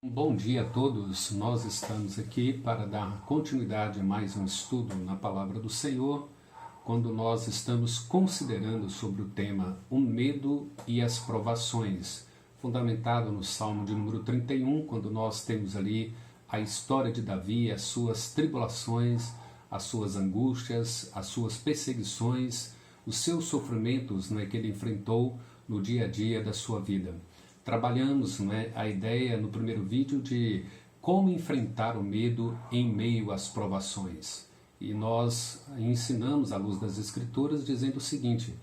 Bom dia a todos, nós estamos aqui para dar continuidade a mais um estudo na Palavra do Senhor, quando nós estamos considerando sobre o tema o medo e as provações, fundamentado no Salmo de número 31, quando nós temos ali a história de Davi, as suas tribulações, as suas angústias, as suas perseguições, os seus sofrimentos que ele enfrentou no dia a dia da sua vida. Trabalhamos a ideia no primeiro vídeo de como enfrentar o medo em meio às provações. E nós ensinamos à luz das Escrituras dizendo o seguinte: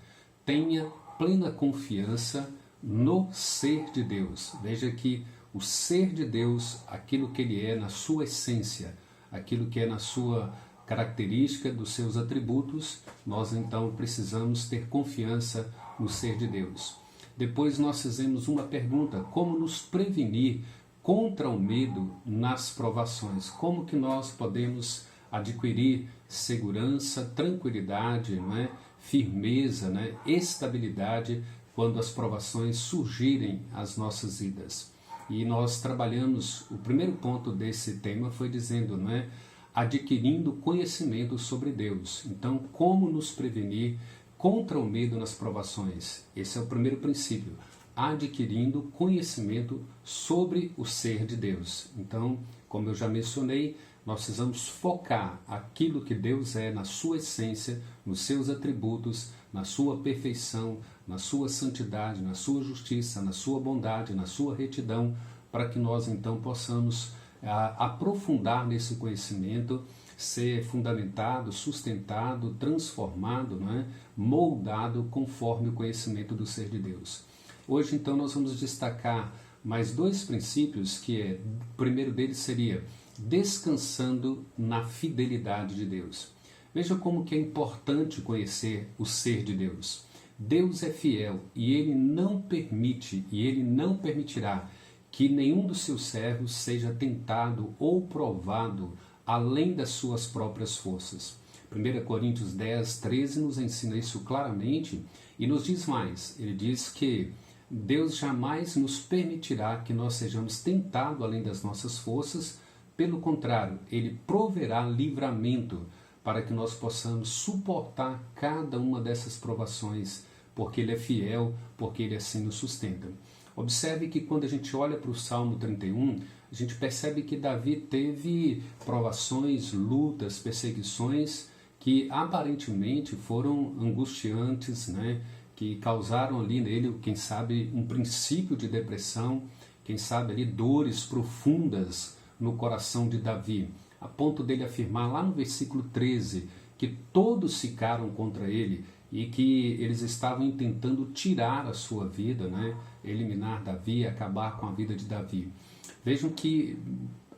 tenha plena confiança no ser de Deus. Veja que o ser de Deus, aquilo que ele é na sua essência, aquilo que é na sua característica, dos seus atributos, nós então precisamos ter confiança no ser de Deus. Depois nós fizemos uma pergunta: como nos prevenir contra o medo nas provações? Como que nós podemos adquirir segurança, tranquilidade, firmeza, estabilidade quando as provações surgirem às nossas vidas? E nós trabalhamos, o primeiro ponto desse tema foi dizendo, adquirindo conhecimento sobre Deus. Então, como nos prevenir contra o medo nas provações? Esse é o primeiro princípio, adquirindo conhecimento sobre o ser de Deus. Então, como eu já mencionei, nós precisamos focar aquilo que Deus é na sua essência, nos seus atributos, na sua perfeição, na sua santidade, na sua justiça, na sua bondade, na sua retidão, para que nós então possamos aprofundar nesse conhecimento, ser fundamentado, sustentado, transformado, moldado conforme o conhecimento do ser de Deus. Hoje então nós vamos destacar mais dois princípios, o primeiro deles seria descansando na fidelidade de Deus. Veja como que é importante conhecer o ser de Deus. Deus é fiel e Ele não permite e Ele não permitirá que nenhum dos seus servos seja tentado ou provado além das suas próprias forças. 1 Coríntios 10, 13 nos ensina isso claramente e nos diz mais. Ele diz que Deus jamais nos permitirá que nós sejamos tentados além das nossas forças. Pelo contrário, Ele proverá livramento para que nós possamos suportar cada uma dessas provações, porque Ele é fiel, porque Ele assim nos sustenta. Observe que quando a gente olha para o Salmo 31, a gente percebe que Davi teve provações, lutas, perseguições que aparentemente foram angustiantes, que causaram ali nele, quem sabe, um princípio de depressão, quem sabe ali dores profundas no coração de Davi, a ponto dele afirmar lá no versículo 13 que todos ficaram contra ele e que eles estavam tentando tirar a sua vida, eliminar Davi, acabar com a vida de Davi. Vejam que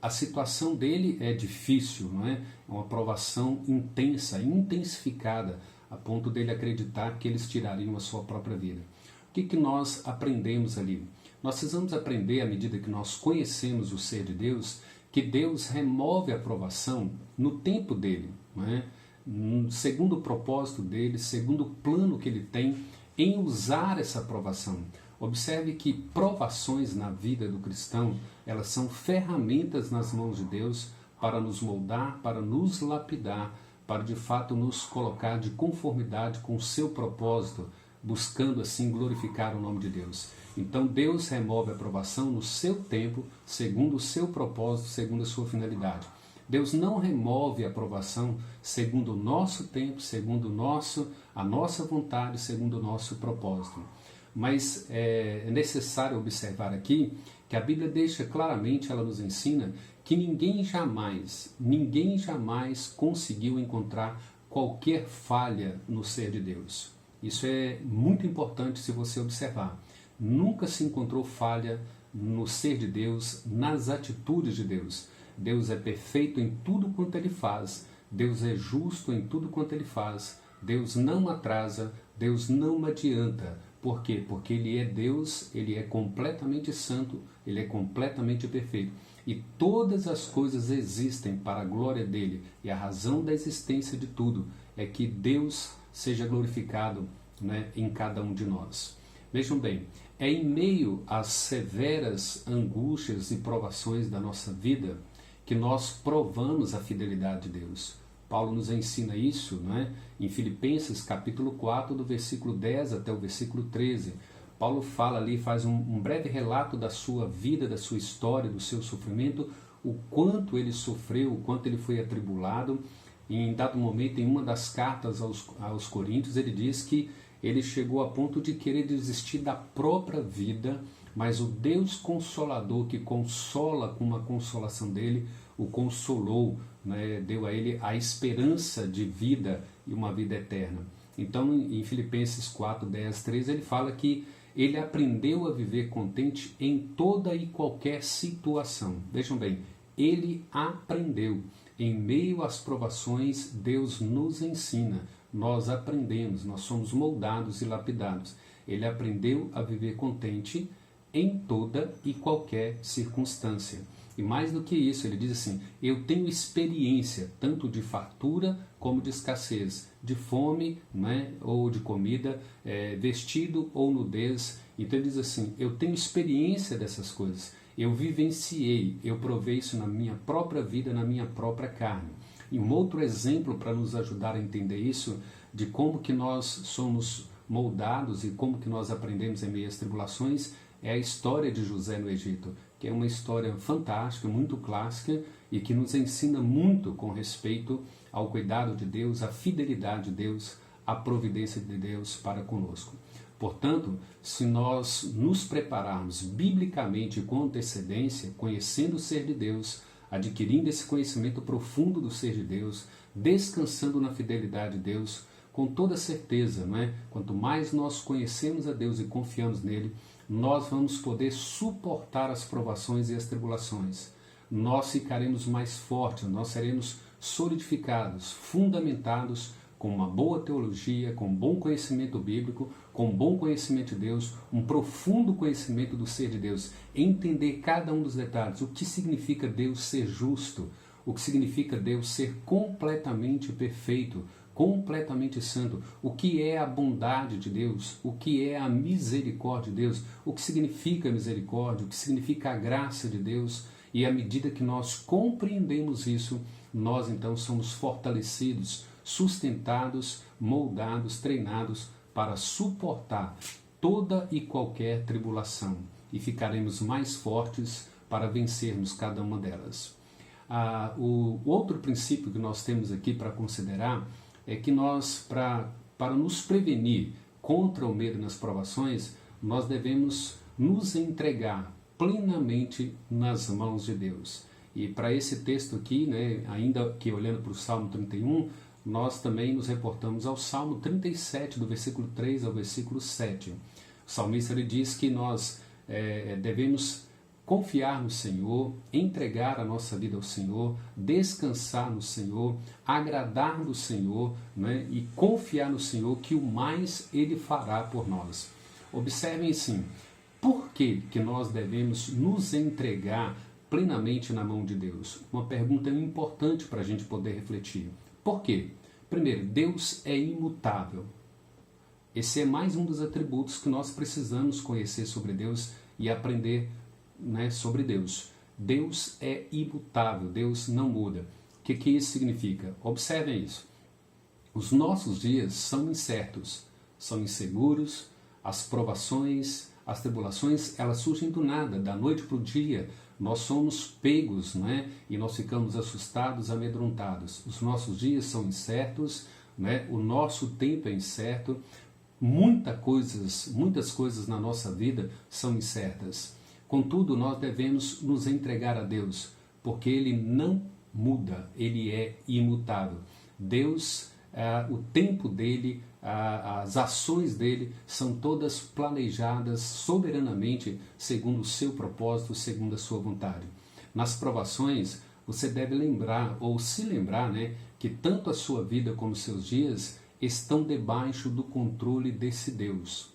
a situação dele é difícil, é uma provação intensa, intensificada, a ponto dele acreditar que eles tirariam a sua própria vida. O que nós aprendemos ali? Nós precisamos aprender, à medida que nós conhecemos o ser de Deus, que Deus remove a provação no tempo dele, segundo o propósito dele, segundo o plano que ele tem em usar essa provação. Observe que provações na vida do cristão, elas são ferramentas nas mãos de Deus para nos moldar, para nos lapidar, para de fato nos colocar de conformidade com o seu propósito, buscando assim glorificar o nome de Deus. Então Deus remove a provação no seu tempo, segundo o seu propósito, segundo a sua finalidade. Deus não remove a provação segundo o nosso tempo, segundo a nossa vontade, segundo o nosso propósito. Mas é necessário observar aqui que a Bíblia deixa claramente, ela nos ensina que ninguém jamais conseguiu encontrar qualquer falha no ser de Deus. Isso é muito importante se você observar. Nunca se encontrou falha no ser de Deus, nas atitudes de Deus. Deus é perfeito em tudo quanto Ele faz. Deus é justo em tudo quanto Ele faz. Deus não atrasa, Deus não adianta. Por quê? Porque Ele é Deus, Ele é completamente santo, Ele é completamente perfeito. E todas as coisas existem para a glória dEle. E a razão da existência de tudo é que Deus seja glorificado em cada um de nós. Vejam bem, É em meio às severas angústias e provações da nossa vida que nós provamos a fidelidade de Deus. Paulo nos ensina isso, não é? Em Filipenses capítulo 4, do versículo 10 até o versículo 13. Paulo fala ali, faz um breve relato da sua vida, da sua história, do seu sofrimento, o quanto ele sofreu, o quanto ele foi atribulado. E em dado momento, em uma das cartas aos Coríntios, ele diz que ele chegou a ponto de querer desistir da própria vida, mas o Deus Consolador, que consola com uma consolação dele, o consolou, né? Deu a ele a esperança de vida e uma vida eterna. Então, em Filipenses 4, 10, 13, ele fala que ele aprendeu a viver contente em toda e qualquer situação. Vejam bem, ele aprendeu. Em meio às provações, Deus nos ensina. Nós aprendemos, nós somos moldados e lapidados. Ele aprendeu a viver contente em toda e qualquer circunstância. E mais do que isso, ele diz assim, eu tenho experiência tanto de fartura como de escassez, de fome, né, ou de comida, vestido ou nudez. Então ele diz assim, eu tenho experiência dessas coisas, eu vivenciei, eu provei isso na minha própria vida, na minha própria carne. E um outro exemplo para nos ajudar a entender isso, de como que nós somos moldados e como que nós aprendemos em meio às tribulações, é a história de José no Egito, que é uma história fantástica, muito clássica e que nos ensina muito com respeito ao cuidado de Deus, à fidelidade de Deus, à providência de Deus para conosco. Portanto, se nós nos prepararmos biblicamente com antecedência, conhecendo o ser de Deus, adquirindo esse conhecimento profundo do ser de Deus, descansando na fidelidade de Deus, com toda certeza, não é? Quanto mais nós conhecemos a Deus e confiamos nele, nós vamos poder suportar as provações e as tribulações. Nós ficaremos mais fortes, nós seremos solidificados, fundamentados com uma boa teologia, com bom conhecimento bíblico, com bom conhecimento de Deus, um profundo conhecimento do ser de Deus, entender cada um dos detalhes, o que significa Deus ser justo, o que significa Deus ser completamente perfeito, completamente santo, o que é a bondade de Deus, o que é a misericórdia de Deus, o que significa a misericórdia, o que significa a graça de Deus, e à medida que nós compreendemos isso, nós então somos fortalecidos, sustentados, moldados, treinados para suportar toda e qualquer tribulação e ficaremos mais fortes para vencermos cada uma delas. O outro princípio que nós temos aqui para considerar é que nós, para nos prevenir contra o medo nas provações, nós devemos nos entregar plenamente nas mãos de Deus. E para esse texto aqui, né, ainda que olhando para o Salmo 31, nós também nos reportamos ao Salmo 37, do versículo 3 ao versículo 7. O salmista ele diz que nós devemos confiar no Senhor, entregar a nossa vida ao Senhor, descansar no Senhor, agradar no Senhor, né, e confiar no Senhor que o mais Ele fará por nós. Observem assim, por que nós devemos nos entregar plenamente na mão de Deus? Uma pergunta importante para a gente poder refletir. Por quê? Primeiro, Deus é imutável. Esse é mais um dos atributos que nós precisamos conhecer sobre Deus e aprender, né, sobre Deus. Deus é imutável, Deus não muda. O que isso significa? Observem isso. Os nossos dias são incertos, são inseguros, as provações, as tribulações, elas surgem do nada, da noite para o dia. Nós somos pegos, né? E nós ficamos assustados, amedrontados. Os nossos dias são incertos, né? O nosso tempo é incerto. Muitas coisas na nossa vida são incertas. Contudo, nós devemos nos entregar a Deus, porque Ele não muda, Ele é imutável. Deus, o tempo dEle, as ações dEle são todas planejadas soberanamente segundo o seu propósito, segundo a sua vontade. Nas provações, você deve lembrar, ou se lembrar, né, que tanto a sua vida como os seus dias estão debaixo do controle desse Deus,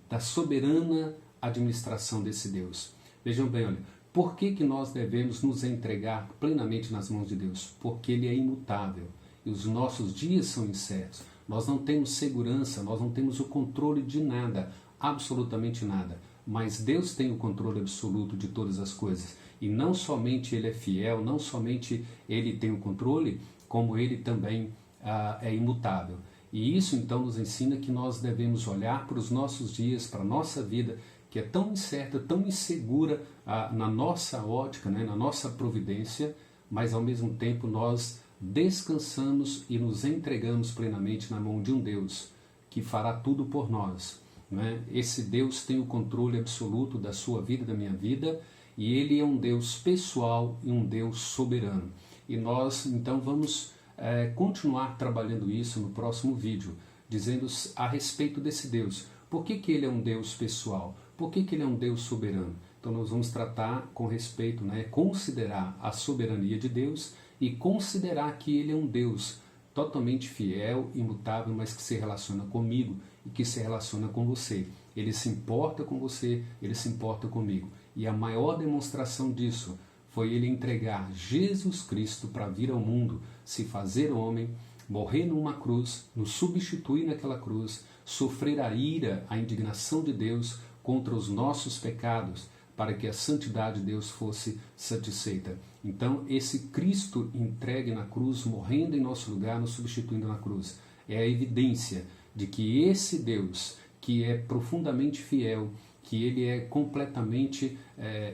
da soberana administração desse Deus. Vejam bem, olha, por que nós devemos nos entregar plenamente nas mãos de Deus? Porque Ele é imutável e os nossos dias são incertos. Nós não temos segurança, nós não temos o controle de nada. absolutamente nada. Mas Deus tem o controle absoluto de todas as coisas. E não somente Ele é fiel, não somente Ele tem o controle, como Ele também é imutável. E isso então nos ensina que nós devemos olhar para os nossos dias, para a nossa vida, que é tão incerta, tão insegura na nossa ótica, né, na nossa providência, mas ao mesmo tempo nós descansamos e nos entregamos plenamente na mão de um Deus que fará tudo por nós. Né? Esse Deus tem o controle absoluto da sua vida, da minha vida, e Ele é um Deus pessoal e um Deus soberano. E nós então vamos continuar trabalhando isso no próximo vídeo, dizendo a respeito desse Deus. Por que Ele é um Deus pessoal? Por que Ele é um Deus soberano? Então nós vamos tratar com respeito, considerar a soberania de Deus e considerar que Ele é um Deus totalmente fiel, imutável, mas que se relaciona comigo e que se relaciona com você. Ele se importa com você, Ele se importa comigo. E a maior demonstração disso foi Ele entregar Jesus Cristo para vir ao mundo, se fazer homem, morrer numa cruz, nos substituir naquela cruz, sofrer a ira, a indignação de Deus contra os nossos pecados, para que a santidade de Deus fosse satisfeita. Então, esse Cristo entregue na cruz, morrendo em nosso lugar, nos substituindo na cruz, é a evidência de que esse Deus, que é profundamente fiel, que Ele é completamente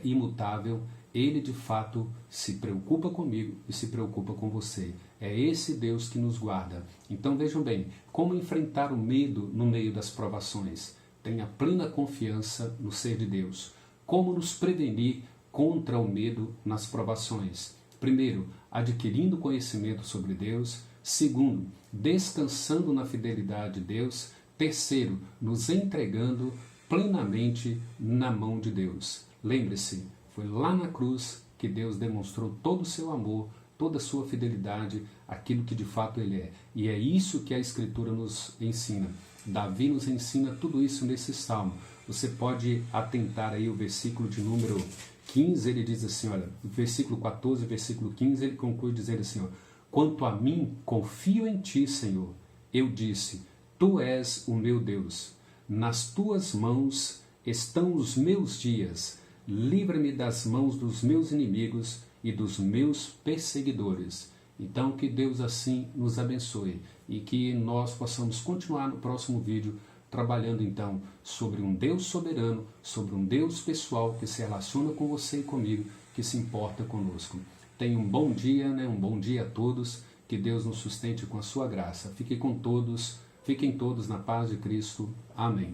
imutável, Ele de fato se preocupa comigo e se preocupa com você. É esse Deus que nos guarda. Então vejam bem, como enfrentar o medo no meio das provações? Tenha plena confiança no ser de Deus. Como nos prevenir contra o medo nas provações? Primeiro, adquirindo conhecimento sobre Deus. Segundo, descansando na fidelidade de Deus. Terceiro, nos entregando plenamente na mão de Deus. Lembre-se, foi lá na cruz que Deus demonstrou todo o seu amor, toda a sua fidelidade, aquilo que de fato Ele é. E é isso que a Escritura nos ensina. Davi nos ensina tudo isso nesse salmo. Você pode atentar aí o versículo de número 15, ele diz assim, olha, no versículo 14, versículo 15, ele conclui dizendo assim, quanto a mim, confio em Ti, Senhor. Eu disse, Tu és o meu Deus. Nas Tuas mãos estão os meus dias. Livra-me das mãos dos meus inimigos e dos meus perseguidores. Então, que Deus assim nos abençoe e que nós possamos continuar no próximo vídeo trabalhando então sobre um Deus soberano, sobre um Deus pessoal que se relaciona com você e comigo, que se importa conosco. Tenha um bom dia, um bom dia a todos, que Deus nos sustente com a sua graça. Fiquem todos na paz de Cristo. Amém.